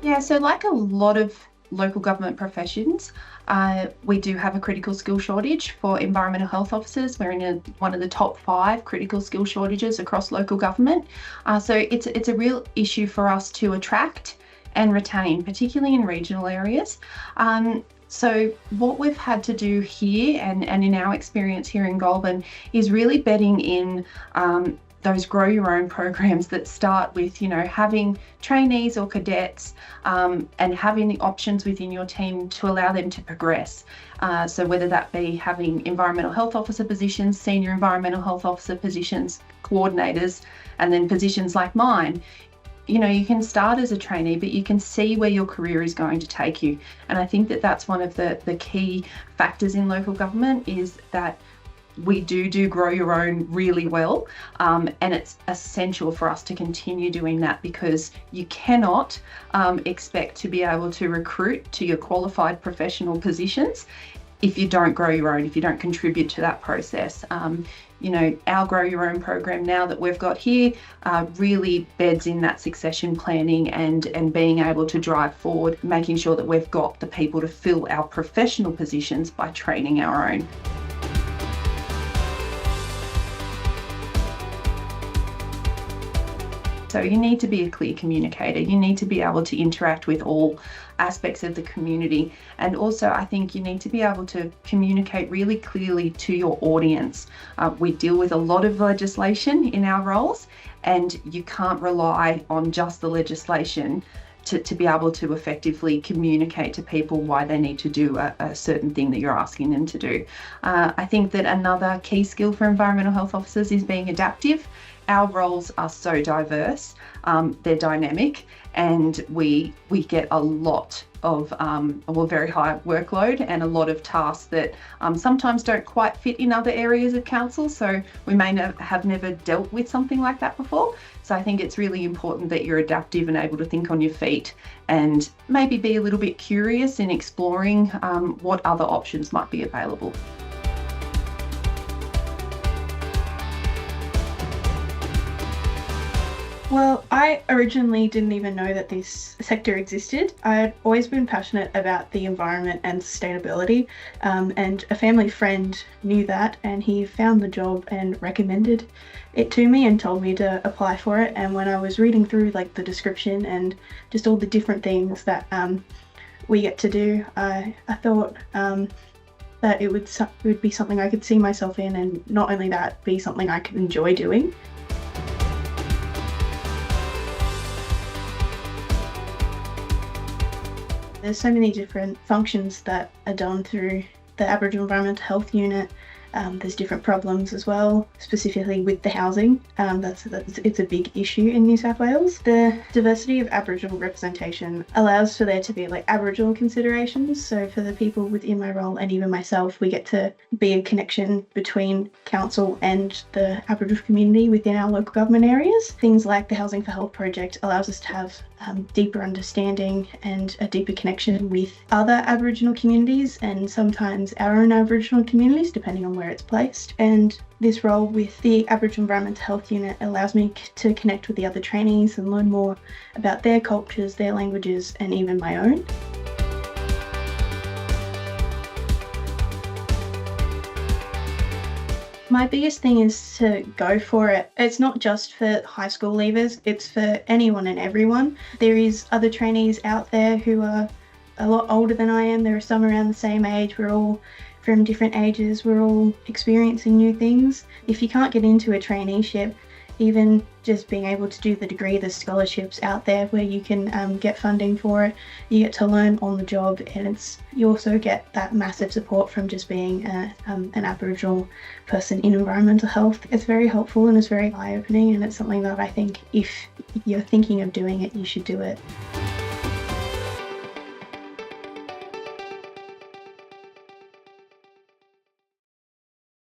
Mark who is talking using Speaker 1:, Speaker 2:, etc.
Speaker 1: Yeah, so like a lot of local government professions, we do have a critical skill shortage for environmental health officers. We're in one of the top 5 critical skill shortages across local government. So it's a real issue for us to attract and retain, particularly in regional areas. So what we've had to do here and in our experience here in Goulburn is really bedding in those grow your own programs that start with, having trainees or cadets and having the options within your team to allow them to progress. So whether that be having environmental health officer positions, senior environmental health officer positions, coordinators, and then positions like mine. You can start as a trainee, but you can see where your career is going to take you. And I think that that's one of the key factors in local government is that we do grow your own really well. And it's essential for us to continue doing that because you cannot expect to be able to recruit to your qualified professional positions if you don't grow your own, if you don't contribute to that process. Our Grow Your Own program now that we've got here really beds in that succession planning and being able to drive forward, making sure that we've got the people to fill our professional positions by training our own. So you need to be a clear communicator. You need to be able to interact with all aspects of the community. And also, I think you need to be able to communicate really clearly to your audience. We deal with a lot of legislation in our roles, and you can't rely on just the legislation to be able to effectively communicate to people why they need to do a certain thing that you're asking them to do. I think that another key skill for environmental health officers is being adaptive. Our roles are so diverse, they're dynamic, and we get a lot of very high workload and a lot of tasks that sometimes don't quite fit in other areas of council, so we may have never dealt with something like that before. So I think it's really important that you're adaptive and able to think on your feet and maybe be a little bit curious in exploring what other options might be available.
Speaker 2: Well, I originally didn't even know that this sector existed. I'd always been passionate about the environment and sustainability, and a family friend knew that, and he found the job and recommended it to me and told me to apply for it. And when I was reading through the description and just all the different things that we get to do, I thought that it would be something I could see myself in, and not only that, be something I could enjoy doing. There's so many different functions that are done through the Aboriginal Environmental Health Unit. There's different problems as well, specifically with the housing. It's a big issue in New South Wales. The diversity of Aboriginal representation allows for there to be Aboriginal considerations. So for the people within my role and even myself, we get to be a connection between council and the Aboriginal community within our local government areas. Things like the Housing for Health project allows us to have deeper understanding and a deeper connection with other Aboriginal communities and sometimes our own Aboriginal communities, depending on where it's placed. And this role with the Aboriginal Environmental Health Unit allows me to connect with the other trainees and learn more about their cultures, their languages, and even my own. My biggest thing is to go for it. It's not just for high school leavers, it's for anyone and everyone. There is other trainees out there who are a lot older than I am. There are some around the same age. We're all from different ages. We're all experiencing new things. If you can't get into a traineeship, even just being able to do the degree, there's scholarships out there where you can get funding for it. You get to learn on the job, and you also get that massive support from just being an Aboriginal person in environmental health. It's very helpful and it's very eye-opening, and it's something that I think if you're thinking of doing it, you should do it.